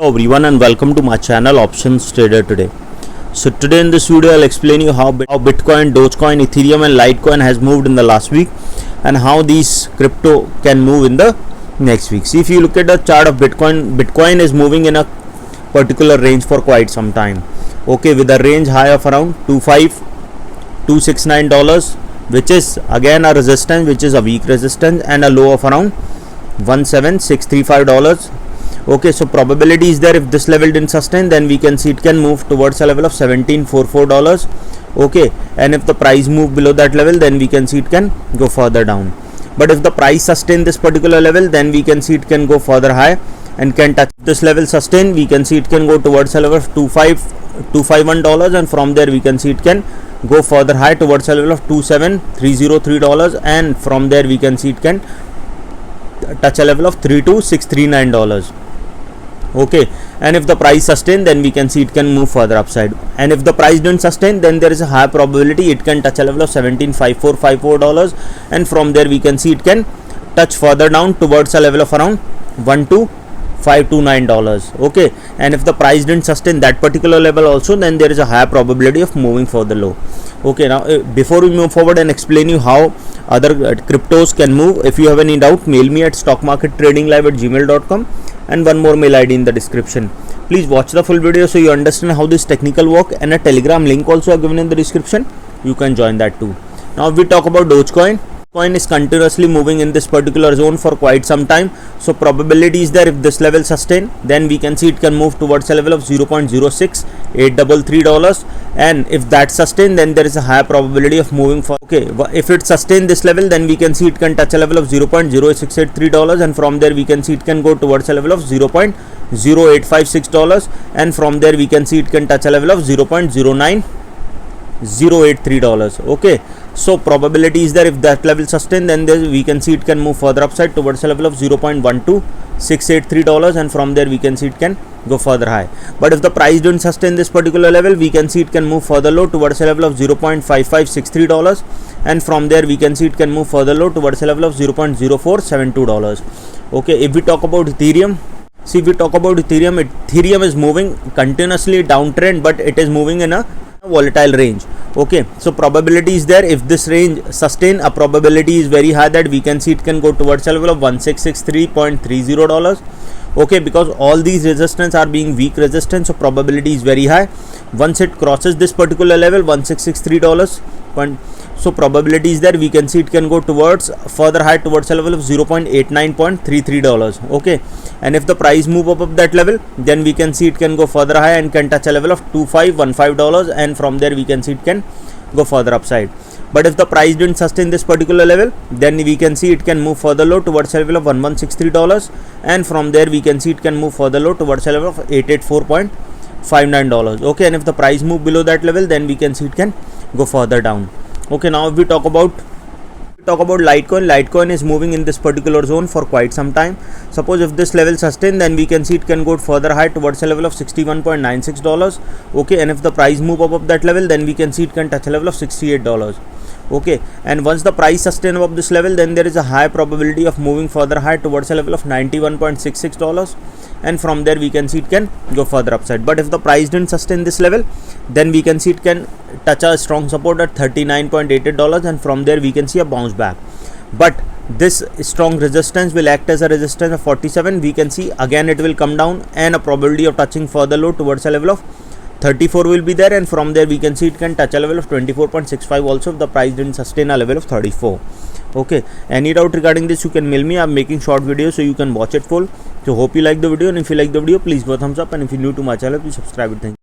Hello everyone and welcome to my channel Options Trader today. So today in this video I'll explain you how Bitcoin, Dogecoin, Ethereum and Litecoin has moved in the last week and how these crypto can move in the next week. See, if you look at the chart of Bitcoin is moving in a particular range for quite some time. Okay, with a range high of around $269, which is again a resistance, which is a weak resistance, and a low of around $17635. Okay, so probability is there if this level didn't sustain, then we can see it can move towards a level of $1744. Okay, and if the price move below that level, then we can see it can go further down. But if the price sustain this particular level, then we can see it can go further high and can touch this level sustain. We can see it can go towards a level of $251, and from there we can see it can go further high towards a level of $27303, and from there we can see it can touch a level of $32639. Okay, and if the price sustain, then we can see it can move further upside, and if the price didn't sustain, then there is a high probability it can touch a level of $175454, and from there we can see it can touch further down towards a level of around $12529. Okay, and if the price didn't sustain that particular level also, then there is a high probability of moving further low. Okay, now before we move forward and explain you how other cryptos can move, if you have any doubt, mail me at stockmarkettradinglive@gmail.com, and one more mail ID in the description. Please watch the full video so you understand how this technical work, and a Telegram link also are given in the description. You can join that too. Now if we talk about Dogecoin, Coin is continuously moving in this particular zone for quite some time. So probability is there if this level sustain, then we can see it can move towards a level of $0.06833, and if that sustain, then there is a high probability of moving for. Okay, if it sustain this level, then we can see it can touch a level of $0.0683, and from there we can see it can go towards a level of $0.0856, and from there we can see it can touch a level of $0.09083. Okay, so probability is there if that level sustain, then we can see it can move further upside towards a level of $0.12683, and from there we can see it can go further high. But if the price didn't sustain this particular level, we can see it can move further low towards a level of $0.5563, and from there we can see it can move further low towards a level of $0.0472. Okay, if we talk about Ethereum, see, if we talk about Ethereum is moving continuously downtrend, but it is moving in a volatile range. Okay, so probability is there if this range sustain, a probability is very high that we can see it can go towards a level of $1663.30. okay, because all these resistance are being weak resistance, so probability is very high. Once it crosses this particular level $1663, so probability is there we can see it can go towards further high towards a level of $0.8933. okay, and if the price move up that level, then we can see it can go further high and can touch a level of $2515, and from there we can see it can go further upside. But if the price didn't sustain this particular level, then we can see it can move further low towards a level of $1163, and from there we can see it can move further low towards a level of $884.59. okay, and if the price move below that level, then we can see it can go further down. Okay, now if we talk about Litecoin is moving in this particular zone for quite some time. Suppose if this level sustain, then we can see it can go further high towards a level of $61.96. okay, and if the price move above that level, then we can see it can touch a level of $68. okay, and once the price sustain above this level, then there is a high probability of moving further high towards a level of $91.66, and from there we can see it can go further upside. But if the price didn't sustain this level, then we can see it can touch a strong support at $39.88, and from there we can see a bounce back. But this strong resistance will act as a resistance of 47. We can see again it will come down, and a probability of touching further low towards a level of 34 will be there, and from there we can see it can touch a level of 24.65 also if the price didn't sustain a level of 34. okay, any doubt regarding this, you can mail me. I'm making short videos so you can watch it full. So hope you like the video, and if you like the video, please go thumbs up, and if you're new to my channel, please subscribe it. Thank you.